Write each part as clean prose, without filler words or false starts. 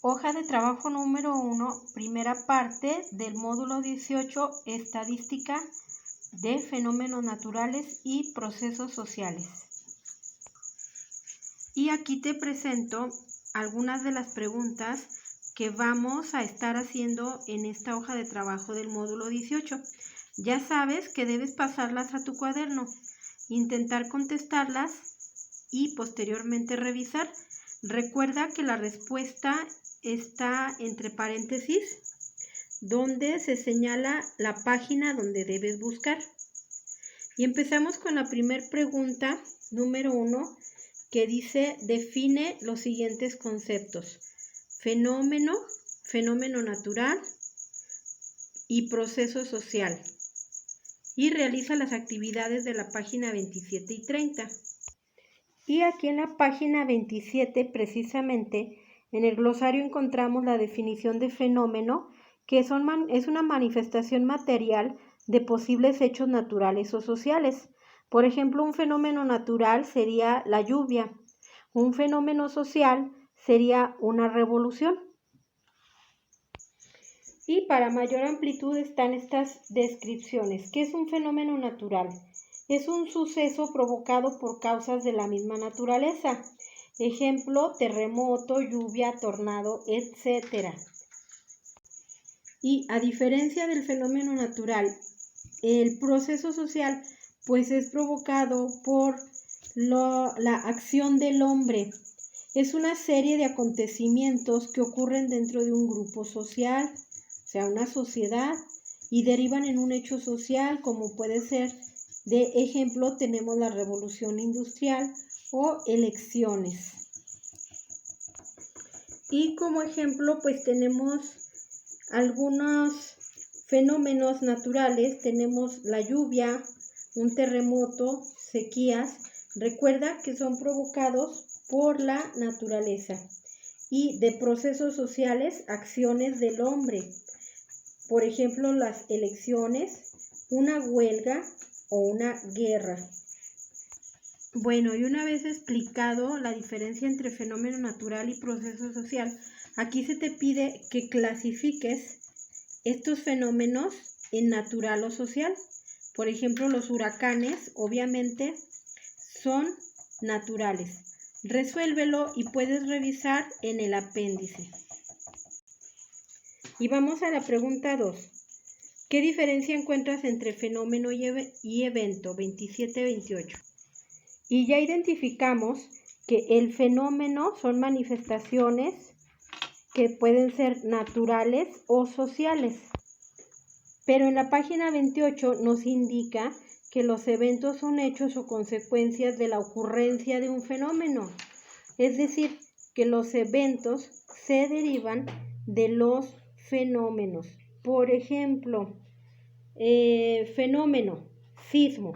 Hoja de trabajo número 1, primera parte del módulo 18, Estadística de fenómenos naturales y procesos sociales. Y aquí te presento algunas de las preguntas que vamos a estar haciendo en esta hoja de trabajo del módulo 18. Ya sabes que debes pasarlas a tu cuaderno, intentar contestarlas y posteriormente revisar. Recuerda que la respuesta está entre paréntesis, donde se señala la página donde debes buscar. Y empezamos con la primera pregunta, número 1, que dice: define los siguientes conceptos: fenómeno, fenómeno natural y proceso social. Y realiza las actividades de la página 27 y 30. Y aquí en la página 27, precisamente, en el glosario encontramos la definición de fenómeno, que es una manifestación material de posibles hechos naturales o sociales. Por ejemplo, un fenómeno natural sería la lluvia. Un fenómeno social sería una revolución. Y para mayor amplitud están estas descripciones. ¿Qué es un fenómeno natural? Es un suceso provocado por causas de la misma naturaleza. Ejemplo: terremoto, lluvia, tornado, etc. Y a diferencia del fenómeno natural, el proceso social pues es provocado por la acción del hombre. Es una serie de acontecimientos que ocurren dentro de un grupo social, o sea, una sociedad, y derivan en un hecho social, como puede ser, de ejemplo, tenemos la revolución industrial o elecciones. Y como ejemplo, pues tenemos algunos fenómenos naturales, tenemos la lluvia, un terremoto, sequías. Recuerda que son provocados por la naturaleza. Y de procesos sociales, acciones del hombre. Por ejemplo, las elecciones, una huelga o una guerra. Bueno, y una vez explicado la diferencia entre fenómeno natural y proceso social, aquí se te pide que clasifiques estos fenómenos en natural o social. Por ejemplo, los huracanes obviamente son naturales. Resuélvelo y puedes revisar en el apéndice. Y vamos a la pregunta 2. ¿Qué diferencia encuentras entre fenómeno y evento? 27-28. Y ya identificamos que el fenómeno son manifestaciones que pueden ser naturales o sociales. Pero en la página 28 nos indica que los eventos son hechos o consecuencias de la ocurrencia de un fenómeno. Es decir, que los eventos se derivan de los fenómenos. Por ejemplo, fenómeno, sismo,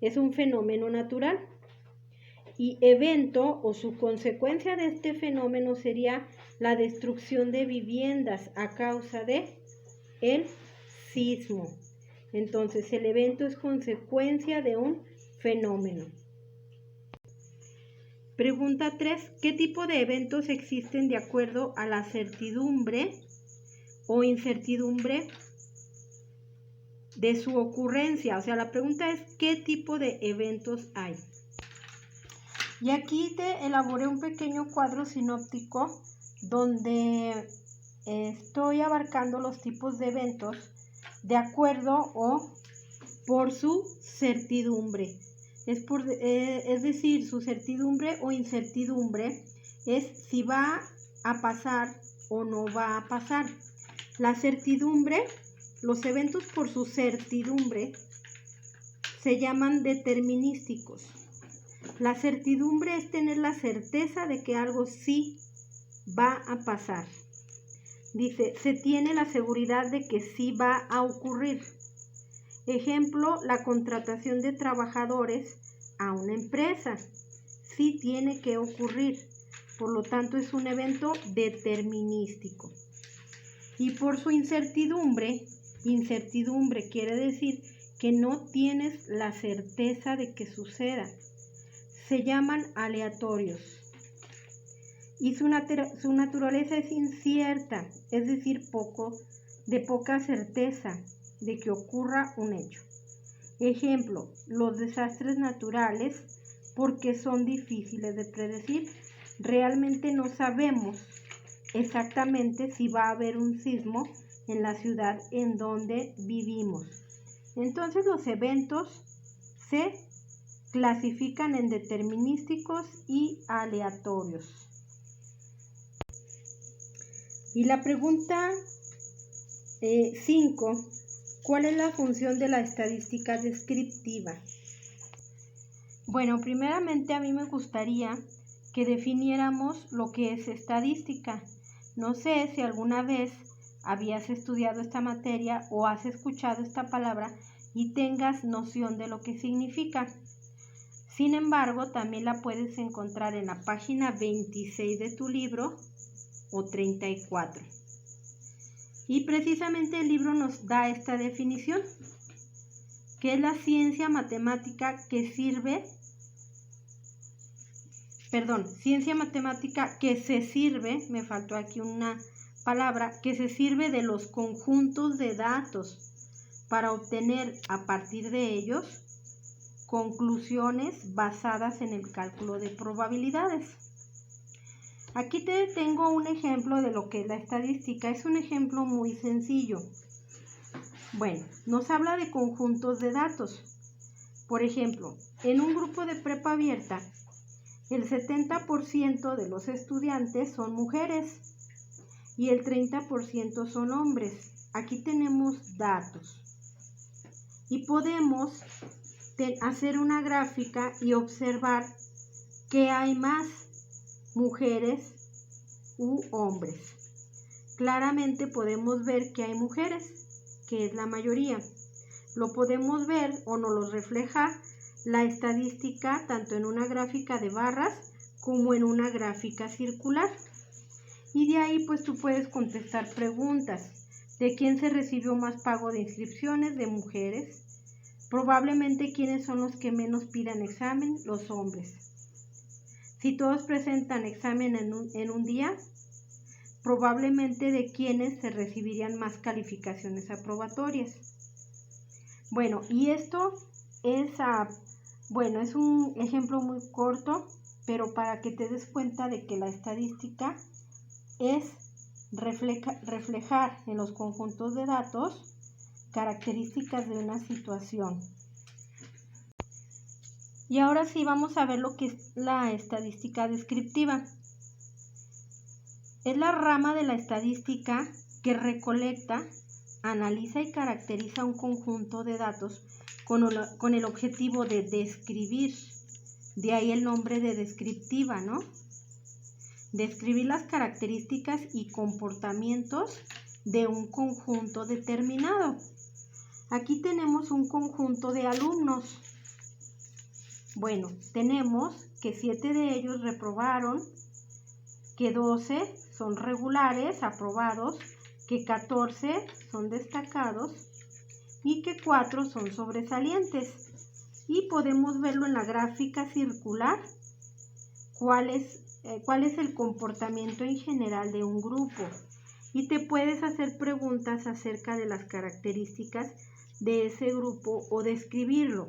es un fenómeno natural. Y evento o su consecuencia de este fenómeno sería la destrucción de viviendas a causa de el sismo. Entonces, el evento es consecuencia de un fenómeno. Pregunta 3. ¿Qué tipo de eventos existen de acuerdo a la certidumbre o incertidumbre de su ocurrencia? O sea, la pregunta es: ¿qué tipo de eventos hay? Y aquí te elaboré un pequeño cuadro sinóptico donde estoy abarcando los tipos de eventos de acuerdo o por su certidumbre. Es decir, su certidumbre o incertidumbre es si va a pasar o no va a pasar. La certidumbre, los eventos por su certidumbre se llaman determinísticos. La certidumbre es tener la certeza de que algo sí va a pasar. Dice, se tiene la seguridad de que sí va a ocurrir. Ejemplo, la contratación de trabajadores a una empresa. Sí tiene que ocurrir. Por lo tanto, es un evento determinístico. Y por su incertidumbre, incertidumbre quiere decir que no tienes la certeza de que suceda. Se llaman aleatorios. y su naturaleza es incierta, es decir, de poca certeza de que ocurra un hecho. Ejemplo, los desastres naturales, porque son difíciles de predecir. Realmente no sabemos exactamente si va a haber un sismo en la ciudad en donde vivimos. Entonces los eventos se clasifican en determinísticos y aleatorios. Y la pregunta 5, ¿cuál es la función de la estadística descriptiva? Bueno, primeramente a mí me gustaría que definiéramos lo que es estadística. No sé si alguna vez habías estudiado esta materia o has escuchado esta palabra y tengas noción de lo que significa. Sin embargo, también la puedes encontrar en la página 26 de tu libro o 34. Y precisamente el libro nos da esta definición, que es la ciencia matemática que se sirve, me faltó aquí una palabra, que se sirve de los conjuntos de datos para obtener a partir de ellos conclusiones basadas en el cálculo de probabilidades. Aquí te tengo un ejemplo de lo que es la estadística. Es un ejemplo muy sencillo. Bueno, nos habla de conjuntos de datos. Por ejemplo, en un grupo de prepa abierta, el 70% de los estudiantes son mujeres y el 30% son hombres. Aquí tenemos datos. Y podemos hacer una gráfica y observar que hay más mujeres u hombres. Claramente podemos ver que hay mujeres, que es la mayoría. Lo podemos ver o nos lo refleja la estadística tanto en una gráfica de barras como en una gráfica circular. Y de ahí pues tú puedes contestar preguntas. ¿De quién se recibió más pago de inscripciones? De mujeres. Probablemente, ¿quiénes son los que menos pidan examen? Los hombres. Si todos presentan examen en un día, probablemente de quiénes se recibirían más calificaciones aprobatorias. Bueno, y esto es un ejemplo muy corto, pero para que te des cuenta de que la estadística es reflejar en los conjuntos de datos características de una situación. Y ahora sí vamos a ver lo que es la estadística descriptiva. Es la rama de la estadística que recolecta, analiza y caracteriza un conjunto de datos con el objetivo de describir. De ahí el nombre de descriptiva, ¿no? Describir las características y comportamientos de un conjunto determinado. Aquí tenemos un conjunto de alumnos. Bueno, tenemos que 7 de ellos reprobaron, que 12 son regulares, aprobados, que 14 son destacados y que 4 son sobresalientes. Y podemos verlo en la gráfica circular, cuál es el comportamiento en general de un grupo. Y te puedes hacer preguntas acerca de las características de ese grupo o describirlo.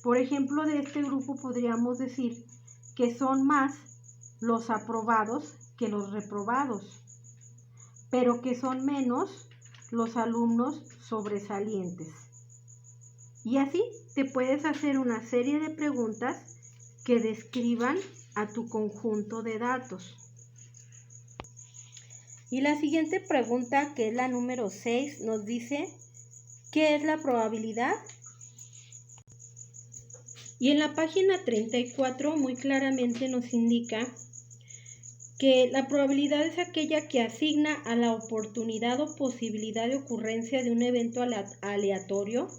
Por ejemplo, de este grupo podríamos decir que son más los aprobados que los reprobados, pero que son menos los alumnos sobresalientes. Y así te puedes hacer una serie de preguntas que describan a tu conjunto de datos. Y la siguiente pregunta, que es la número 6, nos dice, ¿qué es la probabilidad? Y en la página 34 muy claramente nos indica que la probabilidad es aquella que asigna a la oportunidad o posibilidad de ocurrencia de un evento aleatorio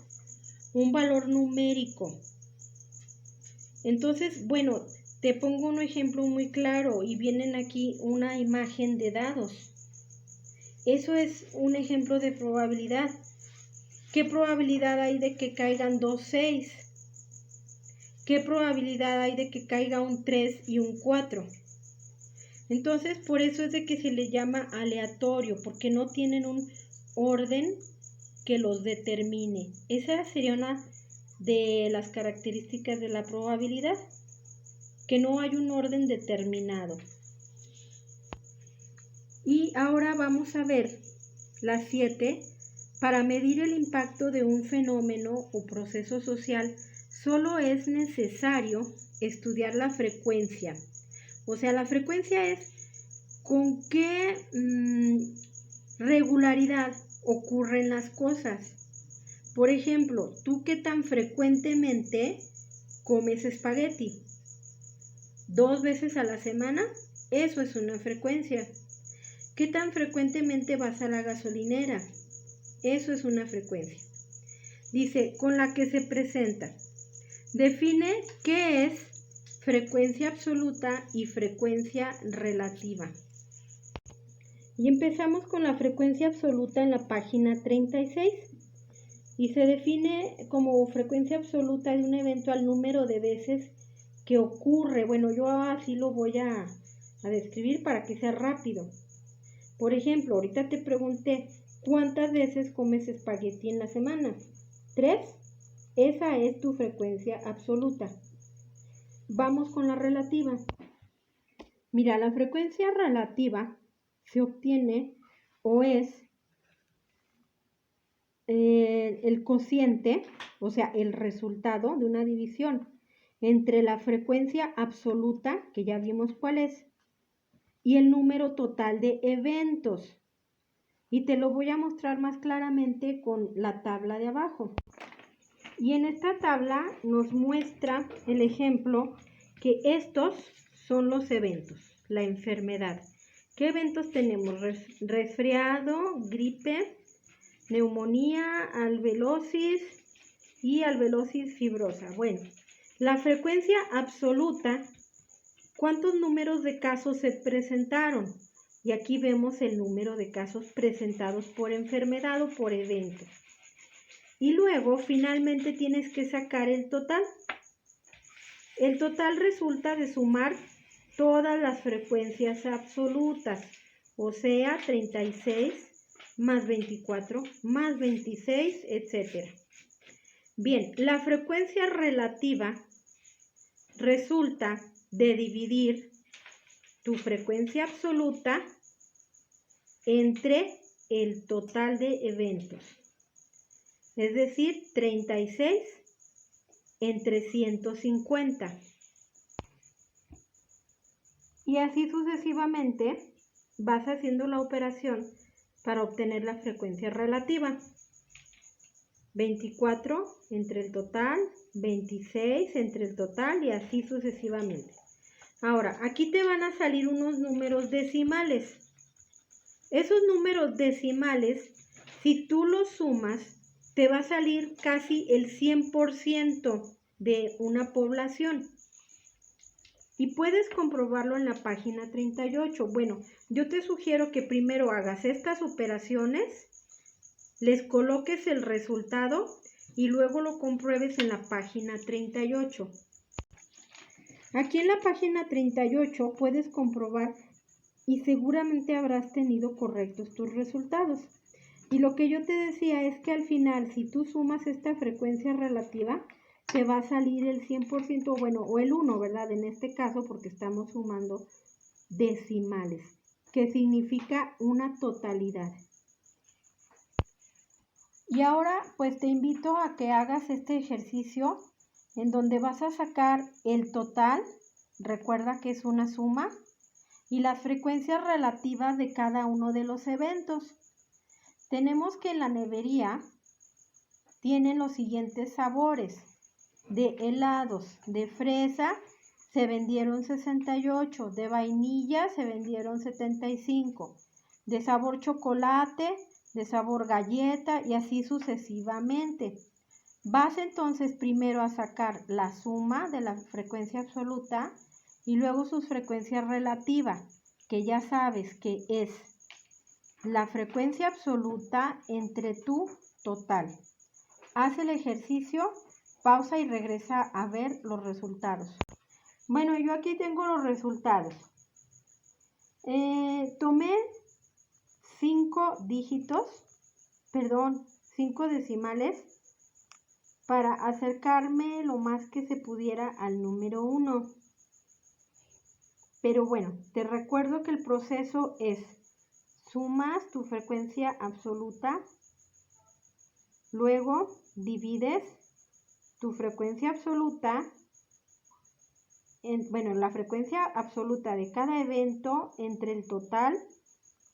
un valor numérico. Entonces, bueno, te pongo un ejemplo muy claro y vienen aquí una imagen de dados. Eso es un ejemplo de probabilidad. ¿Qué probabilidad hay de que caigan 2 6? ¿Qué probabilidad hay de que caiga un 3 y un 4? Entonces, por eso es de que se les llama aleatorio, porque no tienen un orden que los determine. Esa sería una de las características de la probabilidad, que no hay un orden determinado. Y ahora vamos a ver las 7. Para medir el impacto de un fenómeno o proceso social, solo es necesario estudiar la frecuencia. O sea, la frecuencia es con qué regularidad ocurren las cosas. Por ejemplo, ¿tú qué tan frecuentemente comes espagueti? 2 veces a la semana, eso es una frecuencia. ¿Qué tan frecuentemente vas a la gasolinera? Eso es una frecuencia. Dice, con la que se presenta. Define qué es frecuencia absoluta y frecuencia relativa. Y empezamos con la frecuencia absoluta en la página 36. Y se define como frecuencia absoluta de un evento al número de veces que ocurre. Bueno, yo así lo voy a describir para que sea rápido. Por ejemplo, ahorita te pregunté, ¿cuántas veces comes espagueti en la semana? 3. Esa es tu frecuencia absoluta. Vamos con la relativa. Mira, la frecuencia relativa se obtiene o es el cociente, o sea, el resultado de una división entre la frecuencia absoluta, que ya vimos cuál es, y el número total de eventos. Y te lo voy a mostrar más claramente con la tabla de abajo. Y en esta tabla nos muestra el ejemplo que estos son los eventos, la enfermedad. ¿Qué eventos tenemos? Resfriado, gripe, neumonía, alveolosis y alveolosis fibrosa. Bueno, la frecuencia absoluta, ¿cuántos números de casos se presentaron? Y aquí vemos el número de casos presentados por enfermedad o por evento. Y luego, finalmente, tienes que sacar el total. El total resulta de sumar todas las frecuencias absolutas, o sea, 36 más 24 más 26, etc. Bien, la frecuencia relativa resulta de dividir tu frecuencia absoluta entre el total de eventos. Es decir, 36 entre 150. Y así sucesivamente vas haciendo la operación para obtener la frecuencia relativa. 24 entre el total, 26 entre el total y así sucesivamente. Ahora, aquí te van a salir unos números decimales. Esos números decimales, si tú los sumas, te va a salir casi el 100% de una población. Y puedes comprobarlo en la página 38. Bueno, yo te sugiero que primero hagas estas operaciones, les coloques el resultado y luego lo compruebes en la página 38. Aquí en la página 38 puedes comprobar y seguramente habrás tenido correctos tus resultados. Y lo que yo te decía es que al final, si tú sumas esta frecuencia relativa, te va a salir el 100%, bueno, o el 1, ¿verdad? En este caso, porque estamos sumando decimales, que significa una totalidad. Y ahora, pues te invito a que hagas este ejercicio en donde vas a sacar el total, recuerda que es una suma, y las frecuencias relativas de cada uno de los eventos. Tenemos que en la nevería tienen los siguientes sabores. De helados de fresa se vendieron 68, de vainilla se vendieron 75, de sabor chocolate, de sabor galleta y así sucesivamente. Vas entonces primero a sacar la suma de la frecuencia absoluta y luego sus frecuencias relativas, que ya sabes que es la frecuencia absoluta entre tu total. Haz el ejercicio, pausa y regresa a ver los resultados. Bueno, yo aquí tengo los resultados. Tomé 5 decimales para acercarme lo más que se pudiera al número 1. Pero bueno, te recuerdo que el proceso es: sumas tu frecuencia absoluta, luego divides tu frecuencia absoluta, la frecuencia absoluta de cada evento entre el total,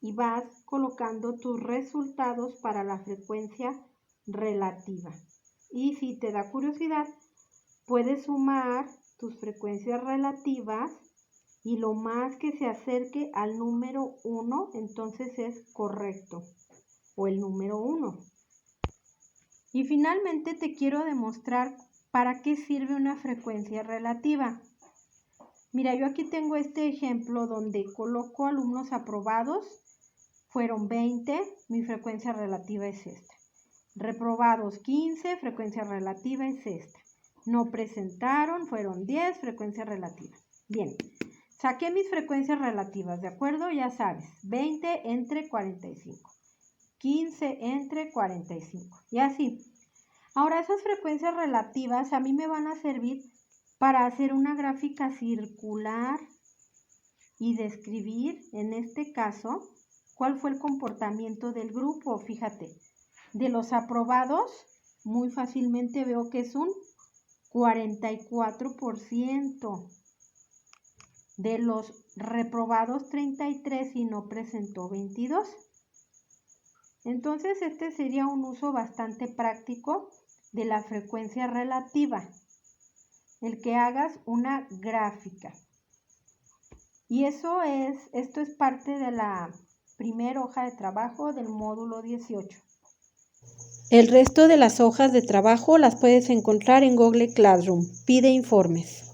y vas colocando tus resultados para la frecuencia relativa. Y si te da curiosidad, puedes sumar tus frecuencias relativas y lo más que se acerque al número 1, entonces es correcto, o el número 1. Y finalmente te quiero demostrar para qué sirve una frecuencia relativa. Mira, yo aquí tengo este ejemplo donde coloco alumnos aprobados, fueron 20, mi frecuencia relativa es esta. Reprobados 15, frecuencia relativa es esta. No presentaron, fueron 10, frecuencia relativa. Bien, saqué mis frecuencias relativas, ¿de acuerdo? Ya sabes, 20 entre 45, 15 entre 45 y así. Ahora esas frecuencias relativas a mí me van a servir para hacer una gráfica circular y describir, en este caso, cuál fue el comportamiento del grupo. Fíjate, de los aprobados, muy fácilmente veo que es un 44%. De los reprobados, 33, y no presentó 22. Entonces, este sería un uso bastante práctico de la frecuencia relativa, el que hagas una gráfica. Y esto es parte de la primera hoja de trabajo del módulo 18. El resto de las hojas de trabajo las puedes encontrar en Google Classroom. Pide informes.